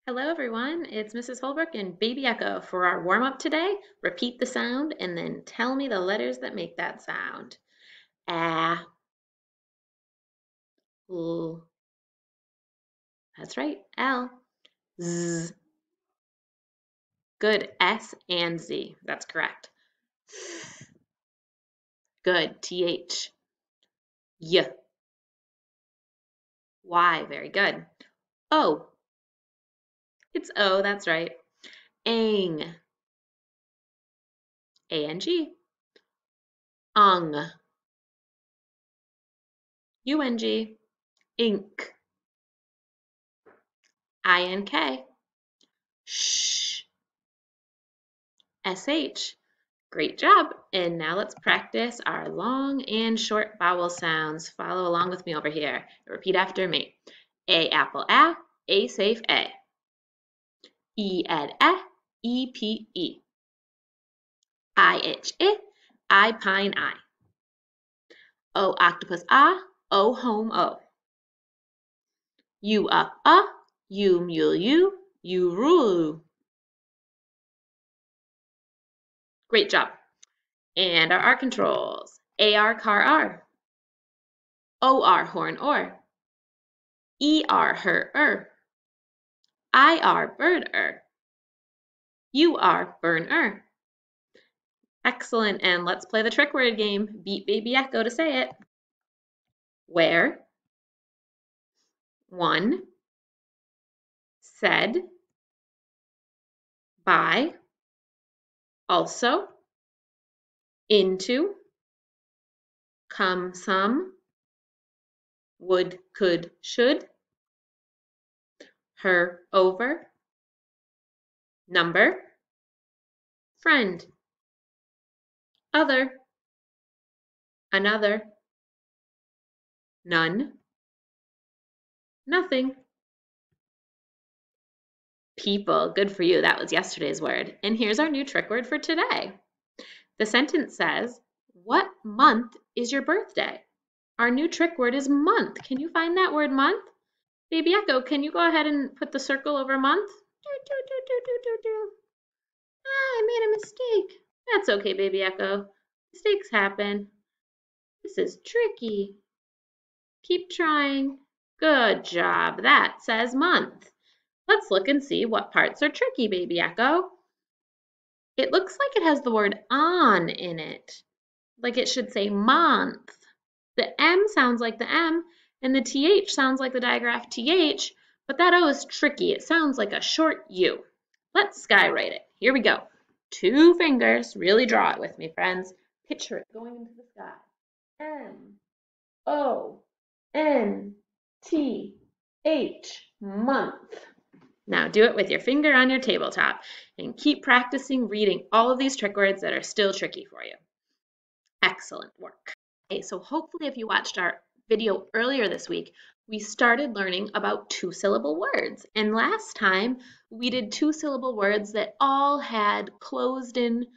Hello everyone, it's Mrs. Holbrook and Baby Echo. For our warm-up today, repeat the sound and then tell me the letters that make that sound. A, L, that's right, L, Z, good, S and Z, that's correct. Good, TH, Y, Y, very good. O, it's O, that's right. Ang, A-N-G, Ung, U-N-G, Ink, I-N-K, Sh, S-H. Great job. And now let's practice our long and short vowel sounds. Follow along with me over here. Repeat after me. A apple A safe A. E ed E P E. I itch I pine I. O octopus O home O. U up U mule U rule. Great job. And our R controls. AR car R. OR horn or. ER her IR bird UR burn Excellent, and let's play the trick word game. Beat Baby Echo to say it. Where, one, said, by, also, into, come some, would, could, should, her, over, number, friend, other, another, none, nothing. People, good for you. That was yesterday's word. And here's our new trick word for today. The sentence says, what month is your birthday? Our new trick word is month. Can you find that word month? Baby Echo, can you go ahead and put the circle over month? I made a mistake. That's okay, Baby Echo. Mistakes happen. This is tricky. Keep trying. Good job. That says month. Let's look and see what parts are tricky, Baby Echo. It looks like it has the word on in it. Like it should say month. The M sounds like the M, and the TH sounds like the digraph TH, but that O is tricky. It sounds like a short U. Let's skywrite it. Here we go. 2 fingers. Really draw it with me, friends. Picture it going into the sky. M-O-N-T-H, month. Now do it with your finger on your tabletop and keep practicing reading all of these trick words that are still tricky for you. Excellent work. Okay, so hopefully if you watched our video earlier this week, we started learning about 2-syllable words. And last time we did 2-syllable words that all had closed-in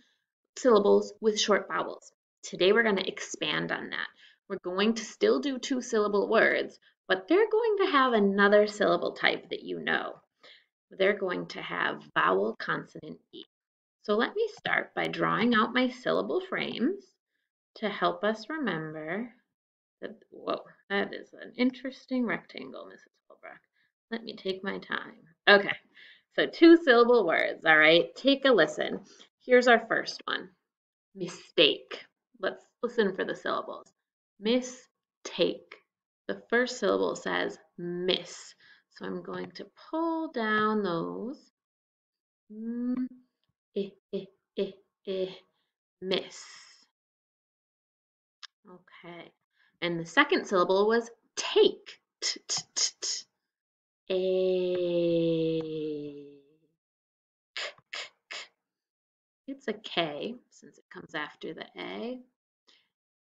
syllables with short vowels. Today we're going to expand on that. We're going to still do 2-syllable words, but they're going to have another syllable type that you know. They're going to have vowel consonant E. So let me start by drawing out my syllable frames to help us remember that, whoa, that is an interesting rectangle, Mrs. Holbrook. Let me take my time. Okay, so 2-syllable words, all right? Take a listen. Here's our first one, mistake. Let's listen for the syllables. Mistake. The first syllable says miss. So I'm going to pull down those. Miss. Okay. And the second syllable was take. T, t, t, t. A. K, k, k. It's a K since it comes after the A.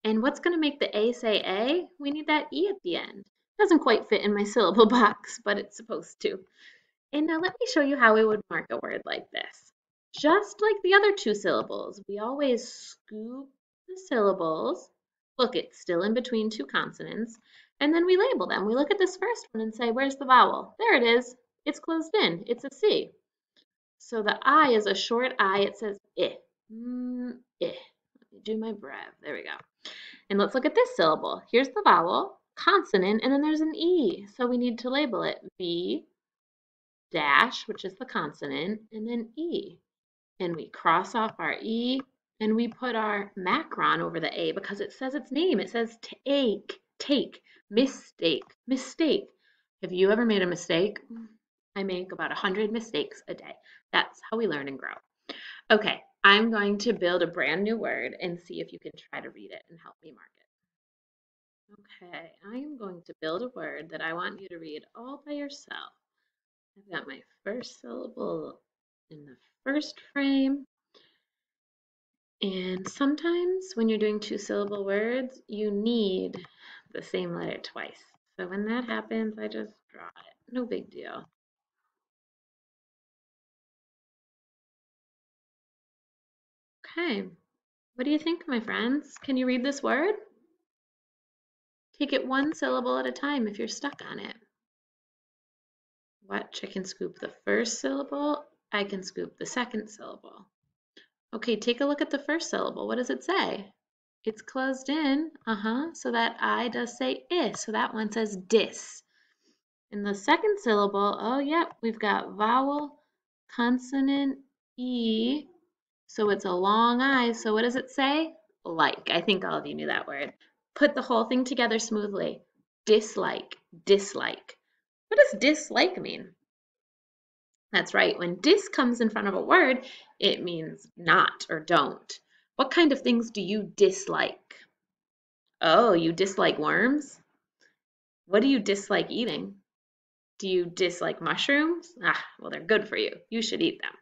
And what's going to make the A say A? We need that E at the end. Doesn't quite fit in my syllable box, but it's supposed to. And now let me show you how we would mark a word like this. Just like the other 2 syllables, we always scoop the syllables. Look, it's still in between 2 consonants. And then we label them. We look at this first one and say, where's the vowel? There it is. It's closed in. It's a C. So the I is a short I. It says I. I. Let me do my breath. There we go. And let's look at this syllable. Here's the vowel, consonant, and then there's an E. So we need to label it V dash, which is the consonant, and then E. And we cross off our E and we put our macron over the A because it says its name. It says take, mistake, mistake. Have you ever made a mistake? I make about 100 mistakes a day. That's how we learn and grow. Okay, I'm going to build a brand new word and see if you can try to read it and help me mark it. Okay, I am going to build a word that I want you to read all by yourself. I've got my first syllable in the first frame. And sometimes when you're doing two-syllable words, you need the same letter twice. So when that happens, I just draw it. No big deal. Okay, what do you think, my friends? Can you read this word? Take it one syllable at a time if you're stuck on it. Watch, I can scoop the first syllable. I can scoop the second syllable. Okay, take a look at the first syllable. What does it say? It's closed in. So that I does say is. So that one says dis. In the second syllable, oh, yep, we've got vowel, consonant, E. So it's a long I. So what does it say? Like. I think all of you knew that word. Put the whole thing together smoothly. Dislike, dislike. What does dislike mean? That's right. When dis comes in front of a word, it means not or don't. What kind of things do you dislike? Oh, you dislike worms? What do you dislike eating? Do you dislike mushrooms? Well, they're good for you. You should eat them.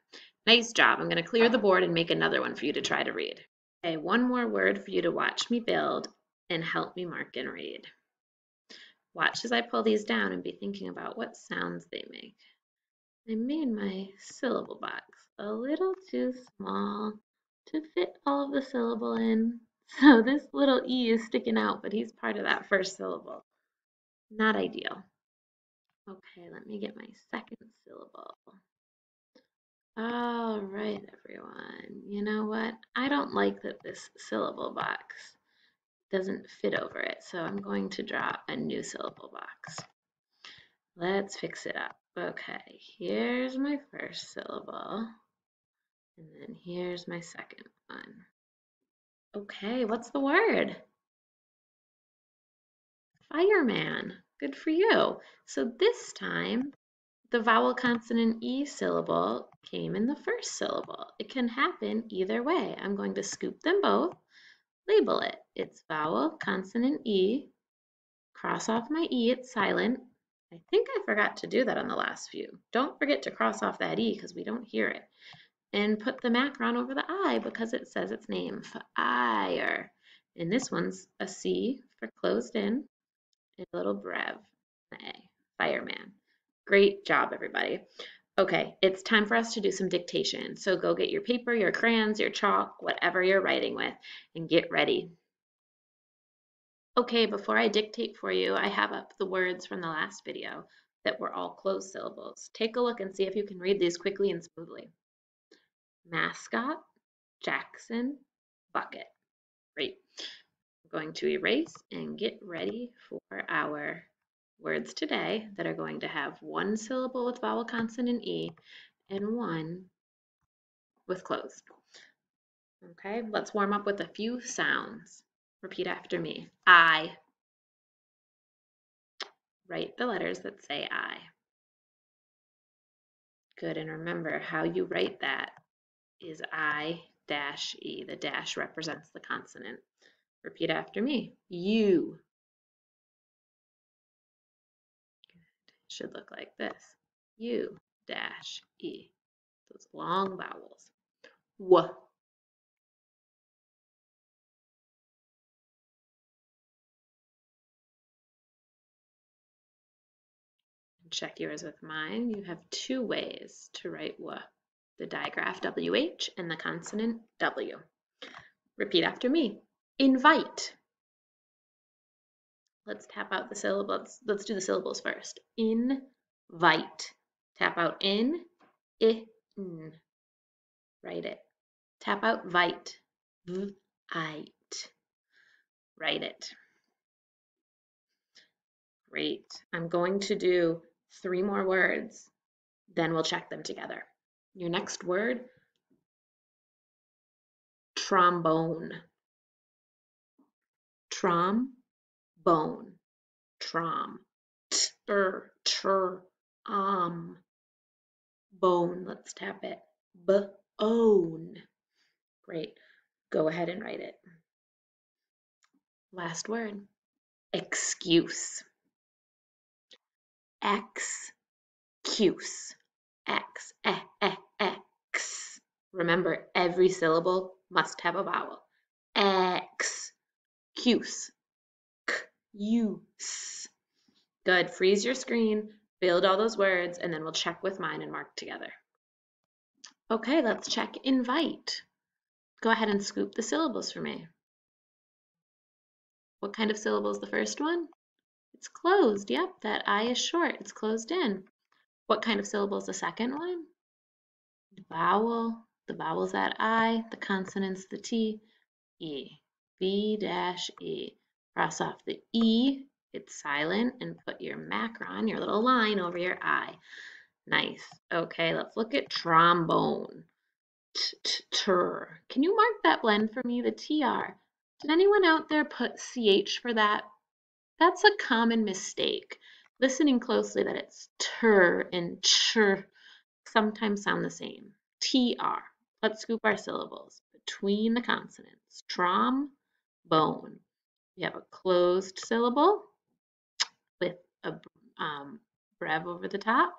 Nice job. I'm going to clear the board and make another one for you to try to read. Okay, one more word for you to watch me build and help me mark and read. Watch as I pull these down and be thinking about what sounds they make. I made my syllable box a little too small to fit all of the syllable in. So this little E is sticking out, but he's part of that first syllable. Not ideal. Okay, let me get my second syllable. All right, everyone. You know what? I don't like that this syllable box doesn't fit over it, so I'm going to draw a new syllable box. Let's fix it up. Okay, here's my first syllable, and then here's my second one. Okay, what's the word? Fireman. Good for you. So this time, the vowel consonant E syllable came in the first syllable. It can happen either way. I'm going to scoop them both, label it. It's vowel consonant E, cross off my E, it's silent. I think I forgot to do that on the last few. Don't forget to cross off that E because we don't hear it. And put the macron over the I because it says its name, fire. And this one's a C for closed in, and a little brev, A, fireman. Great job, everybody. Okay, it's time for us to do some dictation. So go get your paper, your crayons, your chalk, whatever you're writing with, and get ready. Okay, before I dictate for you, I have up the words from the last video that were all closed syllables. Take a look and see if you can read these quickly and smoothly. Mascot, Jackson, bucket. Great. I'm going to erase and get ready for our words today that are going to have one syllable with vowel consonant E and one with closed. Okay, let's warm up with a few sounds. Repeat after me. I. Write the letters that say I. Good, and remember how you write that is I-E. The dash represents the consonant. Repeat after me. You. Should look like this. U-E. Those long vowels. W. Check yours with mine. You have two ways to write W. The digraph WH and the consonant W. Repeat after me. Invite. Let's tap out the syllables. Let's do the syllables first. Invite. Tap out in, I, n. Write it. Tap out vite, v-ite. Write it. Great. I'm going to do 3 more words, then we'll check them together. Your next word, trombone. Trombone. Trom. Bone. Let's tap it. B-own. Great. Go ahead and write it. Last word. Excuse. Excuse. X. X. Remember, every syllable must have a vowel. Excuse. Use. Good. Freeze your screen, build all those words, and then we'll check with mine and mark together. Okay, let's check invite. Go ahead and scoop the syllables for me. What kind of syllable is the first one? It's closed. Yep, that I is short. It's closed in. What kind of syllable is the second one? Vowel. The vowel's that I, the consonant's the T. E. V-E. Cross off the E. It's silent, and put your macron, your little line, over your I. Nice. Okay, let's look at trombone. T-t-ter. Can you mark that blend for me, the TR? Did anyone out there put CH for that? That's a common mistake. Listening closely that it's ter and ch sometimes sound the same. TR. Let's scoop our syllables between the consonants. Trombone. We have a closed syllable with a brev over the top,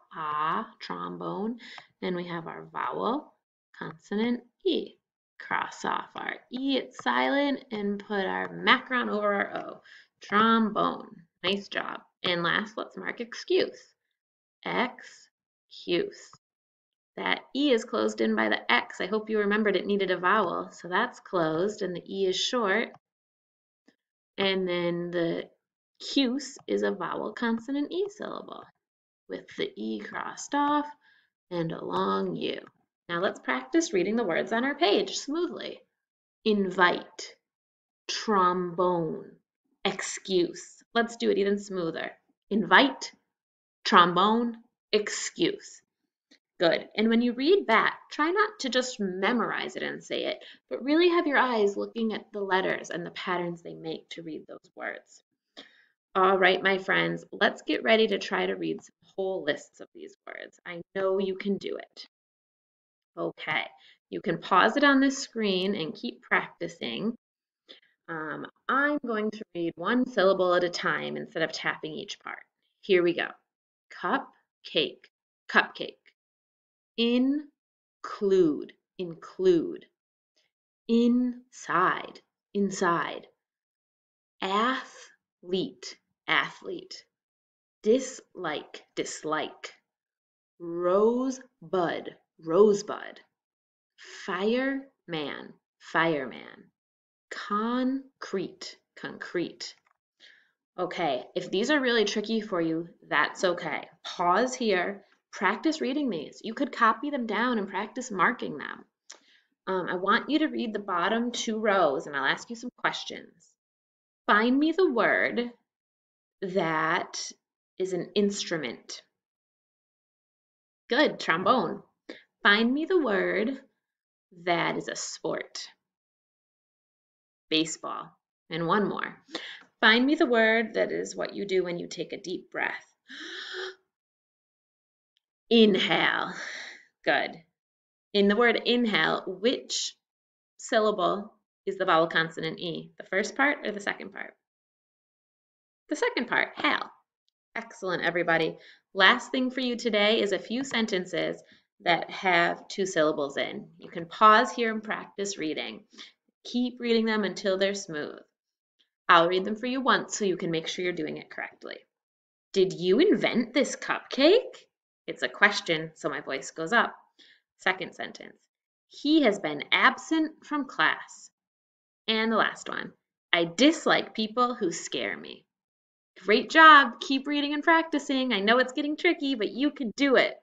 trombone. Then we have our vowel, consonant E. Cross off our E, it's silent, and put our macron over our O. Trombone. Nice job. And last, let's mark excuse. Excuse. That E is closed in by the X. I hope you remembered it needed a vowel. So that's closed, and the E is short. And then the cuse is a vowel consonant E syllable with the E crossed off and a long U. Now let's practice reading the words on our page smoothly. Invite, trombone, excuse. Let's do it even smoother. Invite, trombone, excuse. Good. And when you read back, try not to just memorize it and say it, but really have your eyes looking at the letters and the patterns they make to read those words. All right, my friends, let's get ready to try to read some whole lists of these words. I know you can do it. Okay, you can pause it on this screen and keep practicing. I'm going to read one syllable at a time instead of tapping each part. Here we go. Cupcake, cupcake. Include, include. Inside, inside. Athlete, athlete. Dislike, dislike. Rosebud, rosebud. Fireman, fireman. Concrete, concrete. Okay, if these are really tricky for you, that's okay. Pause here, practice reading these. You could copy them down and practice marking them. I want you to read the bottom 2 rows and I'll ask you some questions. Find me the word that is an instrument. Good, trombone. Find me the word that is a sport. Baseball. And one more. Find me the word that is what you do when you take a deep breath. Inhale. Good. In the word inhale, which syllable is the vowel consonant E? The first part or the second part? The second part, hale. Excellent, everybody. Last thing for you today is a few sentences that have 2 syllables in. You can pause here and practice reading. Keep reading them until they're smooth. I'll read them for you once so you can make sure you're doing it correctly. Did you invent this cupcake? It's a question, so my voice goes up. Second sentence. He has been absent from class. And the last one. I dislike people who scare me. Great job. Keep reading and practicing. I know it's getting tricky, but you can do it.